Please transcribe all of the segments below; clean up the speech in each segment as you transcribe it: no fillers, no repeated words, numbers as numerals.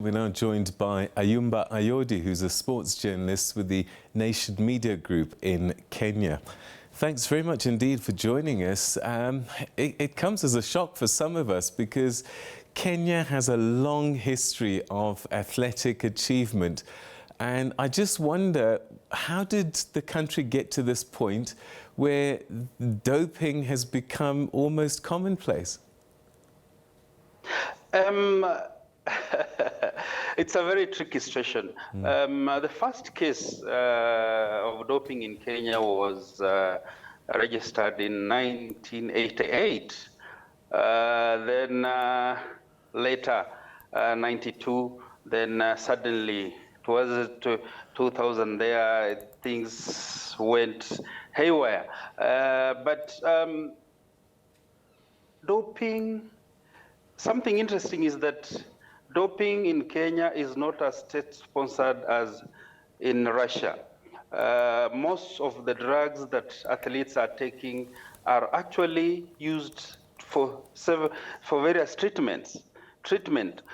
We're now joined by Ayumba Ayodi, who's a sports journalist with the Nation Media Group in Kenya. Thanks very much indeed for joining us. It comes as a shock for some of us because Kenya has a long history of athletic achievement. And I just wonder, how did the country get to this point where doping has become almost commonplace? It's a very tricky situation. The first case of doping in Kenya was registered in 1988. Then later, 92, then suddenly towards 2000 there, things went haywire. But doping, something interesting is that doping in Kenya is not as state-sponsored as in Russia. Most of the drugs that athletes are taking are actually used for various treatment.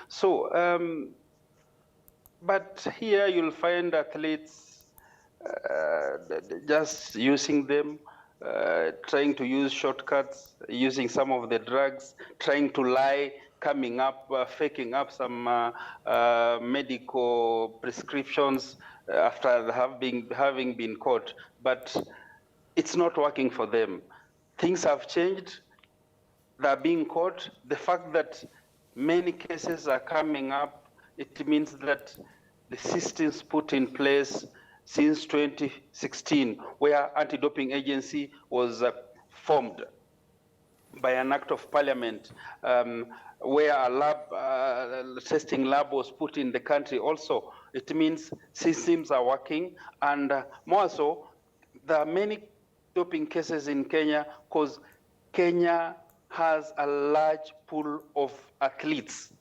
So, but here you'll find athletes just using them, trying to use shortcuts, using some of the drugs, trying to lie, coming up, faking up some medical prescriptions after having been caught, but it's not working for them. Things have changed. They're being caught. The fact that many cases are coming up, it means that the systems put in place since 2016, where anti-doping agency was formed by an act of parliament, where a testing lab was put in the country also. It means systems are working, and more so, there are many doping cases in Kenya because Kenya has a large pool of athletes.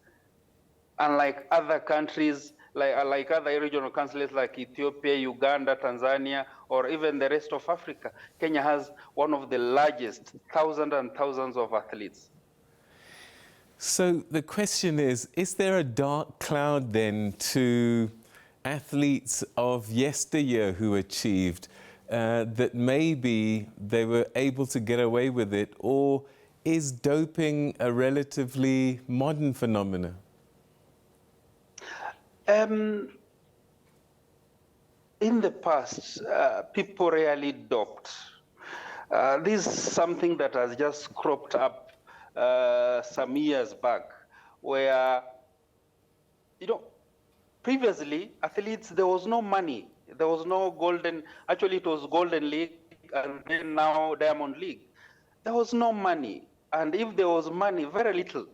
Unlike other countries, like other regional countries like Ethiopia, Uganda, Tanzania, or even the rest of Africa, Kenya has one of the largest, thousands and thousands of athletes. So the question is there a dark cloud then to athletes of yesteryear who achieved that maybe they were able to get away with it, or is doping a relatively modern phenomenon? In the past, people rarely doped. This is something that has just cropped up some years back, where, previously, athletes, there was no money. There was no actually it was Golden League, and then now Diamond League. There was no money. And if there was money, very little.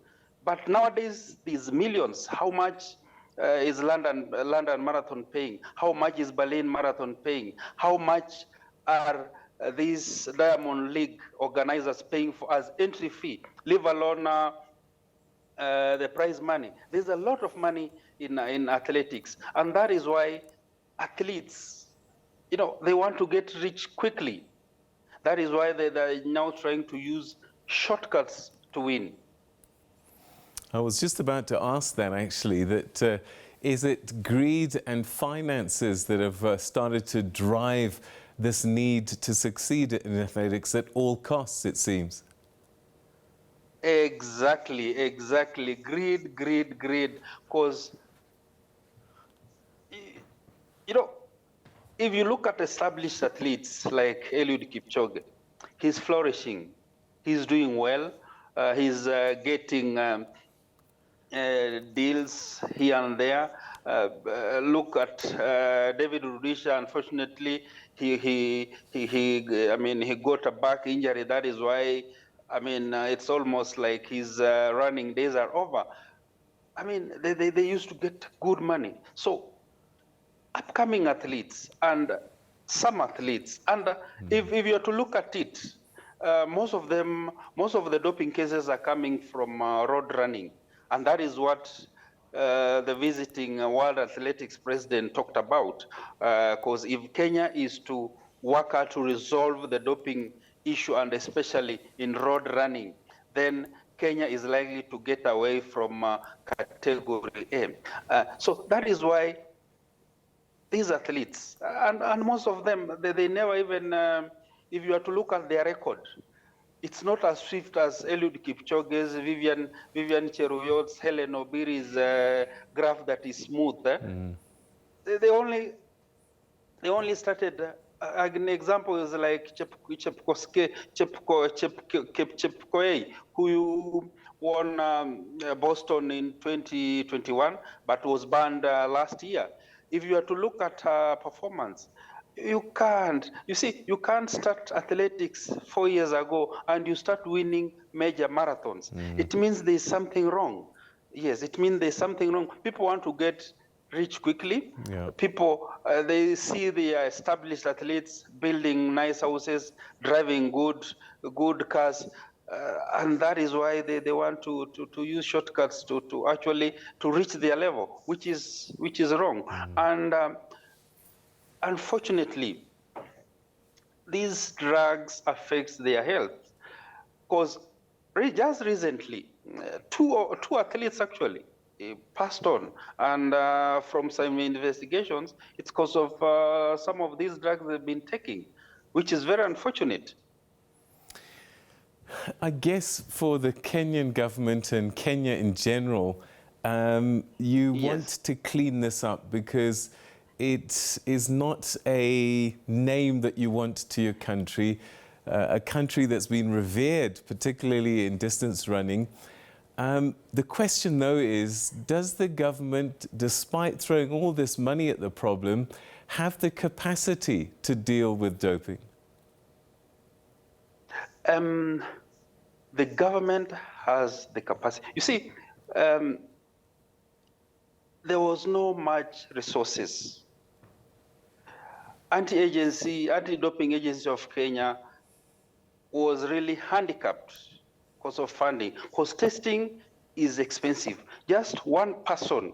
But nowadays, these millions. How much is London Marathon paying? How much is Berlin Marathon paying? How much are these Diamond League organizers paying for as entry fee, leave alone the prize money? There's a lot of money in athletics, and that is why athletes, they want to get rich quickly. That is why they're now trying to use shortcuts to win. I was just about to ask that, actually, that is it greed and finances that have started to drive this need to succeed in athletics at all costs, it seems? Exactly. Greed. Because, if you look at established athletes like Eliud Kipchoge, he's flourishing. He's doing well. He's getting deals here and there. Look at David Rudisha. Unfortunately, he got a back injury. That is why, it's almost like his running days are over. They used to get good money. So, upcoming athletes and some athletes, and if you are to look at it, most of the doping cases are coming from road running. And that is what the visiting World Athletics President talked about. Because if Kenya is to work out to resolve the doping issue, and especially in road running, then Kenya is likely to get away from category A. So that is why these athletes, and most of them, they never even, if you are to look at their record, it's not as swift as Eliud Kipchoge's, Vivian Cheruyot's, Helen Obiri's graph that is smooth. They only started. An example is like Chepkoech, who won Boston in 2021, but was banned last year. If you are to look at her performance, you can't start athletics 4 years ago and you start winning major marathons. It means there's something wrong. Yes, it means there's something wrong. People want to get rich quickly. Yeah. People, they see the established athletes building nice houses, driving good cars, and that is why they want to use shortcuts to actually reach their level, which is wrong. And unfortunately, these drugs affect their health, because just recently, two athletes actually passed on, and from some investigations, it's because of some of these drugs they've been taking, which is very unfortunate. I guess for the Kenyan government and Kenya in general, you want to clean this up because it is not a name that you want to your country, a country that's been revered, particularly in distance running. The question, though, is, does the government, despite throwing all this money at the problem, have the capacity to deal with doping? The government has the capacity. You see, there was no much resources. Anti-doping agency of Kenya was really handicapped because of funding, because testing is expensive. Just one person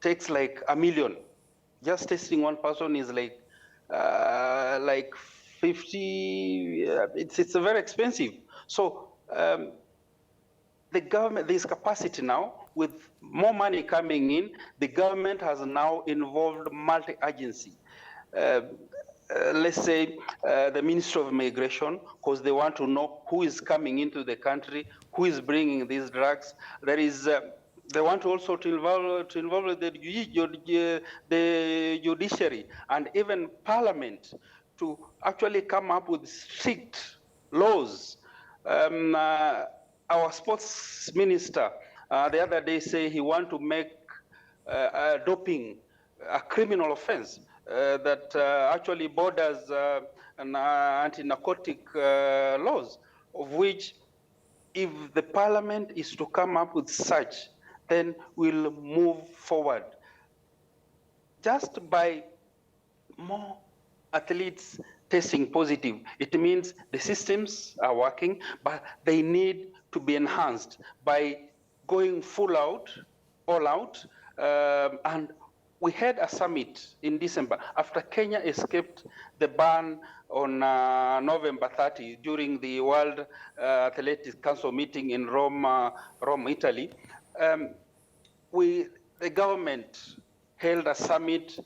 takes like $1 million. Just testing one person is like 50. It's very expensive. So the government, there's capacity now. With more money coming in, the government has now involved multi-agency. Let's say the Ministry of Immigration, because they want to know who is coming into the country, who is bringing these drugs. There is, they want also to involve the judiciary and even Parliament to actually come up with strict laws. Our sports minister the other day say he want to make doping a criminal offense that actually borders anti-narcotic laws, of which if the Parliament is to come up with such, then we'll move forward. Just by more athletes testing positive, it means the systems are working, but they need to be enhanced by going all out, and we had a summit in December after Kenya escaped the ban on November 30 during the World Athletics Council meeting in Rome, Italy. The government held a summit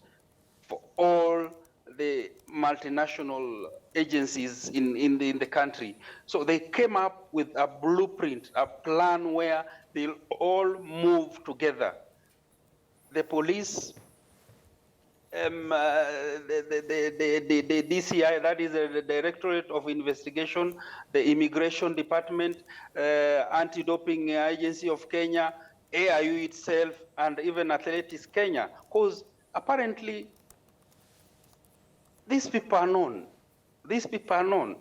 for all the multinational agencies in the country. So they came up with a blueprint, a plan where they'll all move together. The police, the DCI, that is the Directorate of Investigation, the Immigration Department, Antidoping Agency of Kenya, AIU itself, and even Athletics Kenya, because apparently these people are known. These people are known.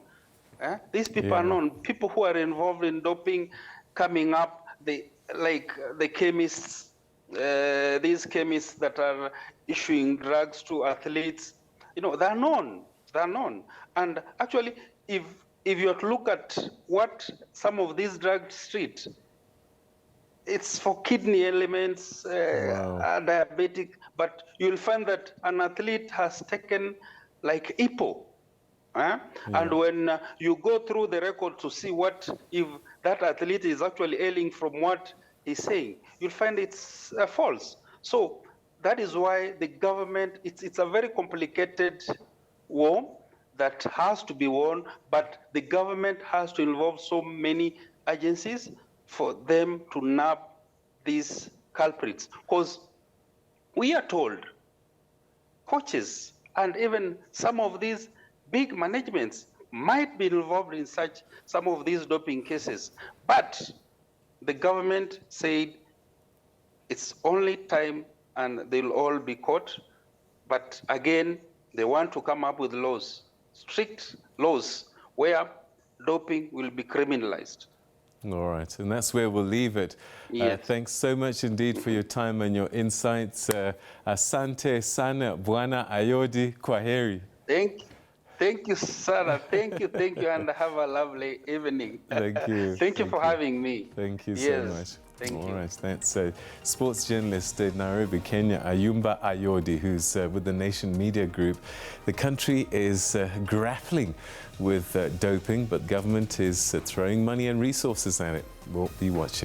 These people are known. People who are involved in doping coming up, like the chemists, these chemists that are issuing drugs to athletes, they're known. They're known. And actually, if you have to look at what some of these drugs treat, it's for kidney elements, diabetic, but you'll find that an athlete has taken like EPO. And when you go through the record to see what if that athlete is actually ailing from what he's saying, you'll find it's false. So that is why the government, it's a very complicated war that has to be won, but the government has to involve so many agencies for them to nab these culprits. Because we are told coaches and even some of these big managements might be involved in some of these doping cases, but the government said it's only time and they'll all be caught. But again, they want to come up with laws, strict laws, where doping will be criminalized. All right, and that's where we'll leave it. Yes. Thanks so much indeed for your time and your insights. Asante sana, Bwana Ayodi, kwaheri. Thank you, Sarah. Thank you, and have a lovely evening. Thank you. Thank you for having me. Thank you yes, so much. Thank you. All right, that's sports journalist in Nairobi, Kenya, Ayumba Ayodi, who's with the Nation Media Group. The country is grappling with doping, but government is throwing money and resources at it. We'll be watching.